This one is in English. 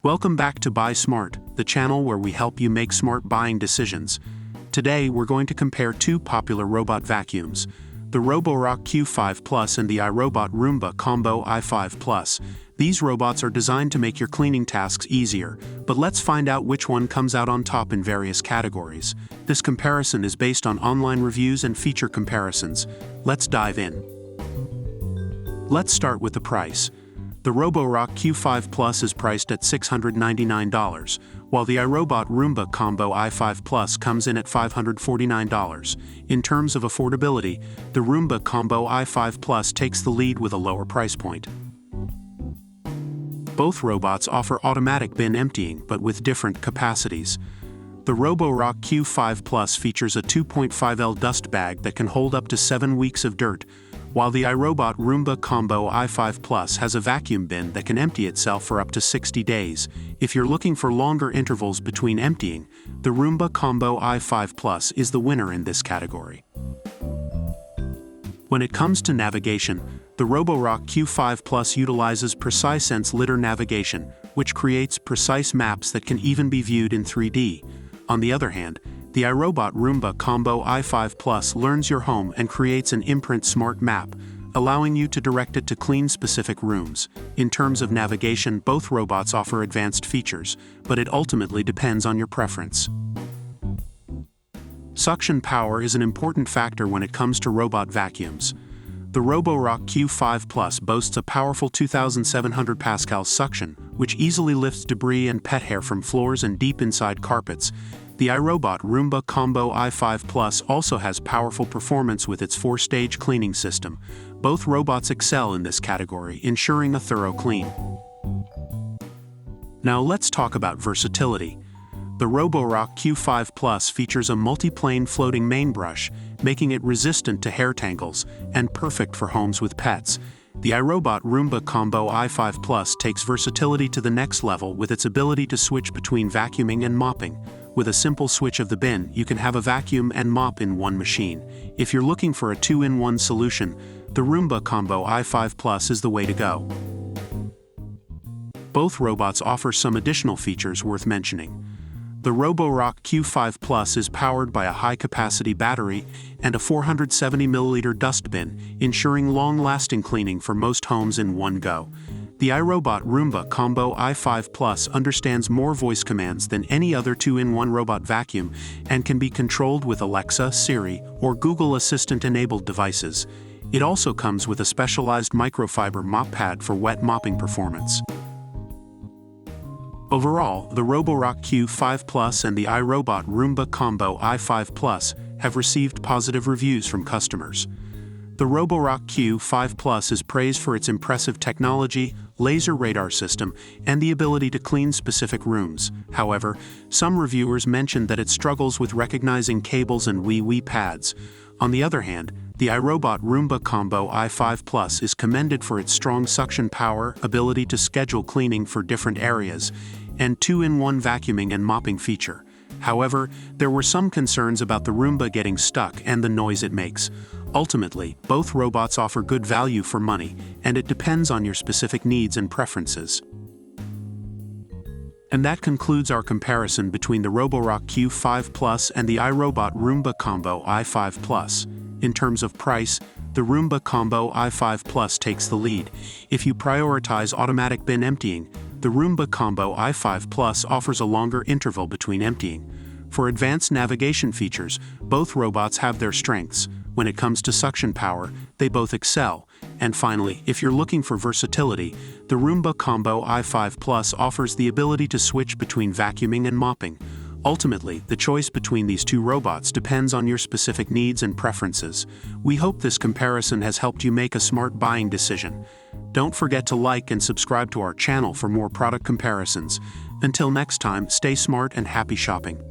Welcome back to Buy Smart, the channel where we help you make smart buying decisions. Today we're going to compare two popular robot vacuums, the Roborock Q5 Plus and the iRobot Roomba Combo i5 Plus. These robots are designed to make your cleaning tasks easier, but let's find out which one comes out on top in various categories. This comparison is based on online reviews and feature comparisons. Let's dive in. Let's start with the price. The Roborock Q5 Plus is priced at $699, while the iRobot Roomba Combo i5 Plus comes in at $549. In terms of affordability, the Roomba Combo i5 Plus takes the lead with a lower price point. Both robots offer automatic bin emptying, but with different capacities. The Roborock Q5 Plus features a 2.5L dust bag that can hold up to 7 weeks of dirt, while the iRobot Roomba Combo i5 Plus has a vacuum bin that can empty itself for up to 60 days. If you're looking for longer intervals between emptying, the Roomba Combo i5 Plus is the winner in this category. When it comes to navigation, the Roborock Q5 Plus utilizes PreciSense litter navigation, which creates precise maps that can even be viewed in 3D. On the other hand, the iRobot Roomba Combo i5 Plus learns your home and creates an imprint smart map, allowing you to direct it to clean specific rooms. In terms of navigation, both robots offer advanced features, but it ultimately depends on your preference. Suction power is an important factor when it comes to robot vacuums. The Roborock Q5 Plus boasts a powerful 2,700 pascal suction, which easily lifts debris and pet hair from floors and deep inside carpets. The iRobot Roomba Combo i5 Plus also has powerful performance with its 4-stage cleaning system. Both robots excel in this category, ensuring a thorough clean. Now let's talk about versatility. The Roborock Q5 Plus features a multi-plane floating main brush, making it resistant to hair tangles and perfect for homes with pets. The iRobot Roomba Combo i5 Plus takes versatility to the next level with its ability to switch between vacuuming and mopping. With a simple switch of the bin, you can have a vacuum and mop in one machine. If you're looking for a 2-in-1 solution, the Roomba Combo i5 Plus is the way to go. Both robots offer some additional features worth mentioning. The Roborock Q5 Plus is powered by a high-capacity battery and a 470ml dust bin, ensuring long-lasting cleaning for most homes in one go. The iRobot Roomba Combo i5 Plus understands more voice commands than any other 2-in-1 robot vacuum and can be controlled with Alexa, Siri, or Google Assistant-enabled devices. It also comes with a specialized microfiber mop pad for wet mopping performance. Overall, the Roborock Q5 Plus and the iRobot Roomba Combo i5 Plus have received positive reviews from customers. The Roborock Q5 Plus is praised for its impressive technology, laser radar system, and the ability to clean specific rooms. However, some reviewers mentioned that it struggles with recognizing cables and wee pads. On the other hand, the iRobot Roomba Combo i5 Plus is commended for its strong suction power, ability to schedule cleaning for different areas, and 2-in-1 vacuuming and mopping feature. However, there were some concerns about the Roomba getting stuck and the noise it makes. Ultimately, both robots offer good value for money, and it depends on your specific needs and preferences. And that concludes our comparison between the Roborock Q5 Plus and the iRobot Roomba Combo i5 Plus. In terms of price, the Roomba Combo i5 Plus takes the lead. If you prioritize automatic bin emptying, the Roomba Combo i5 Plus offers a longer interval between emptying. For advanced navigation features, both robots have their strengths. When it comes to suction power, they both excel. And finally, if you're looking for versatility, the Roomba Combo i5 Plus offers the ability to switch between vacuuming and mopping. Ultimately, the choice between these two robots depends on your specific needs and preferences. We hope this comparison has helped you make a smart buying decision. Don't forget to like and subscribe to our channel for more product comparisons. Until next time, stay smart and happy shopping.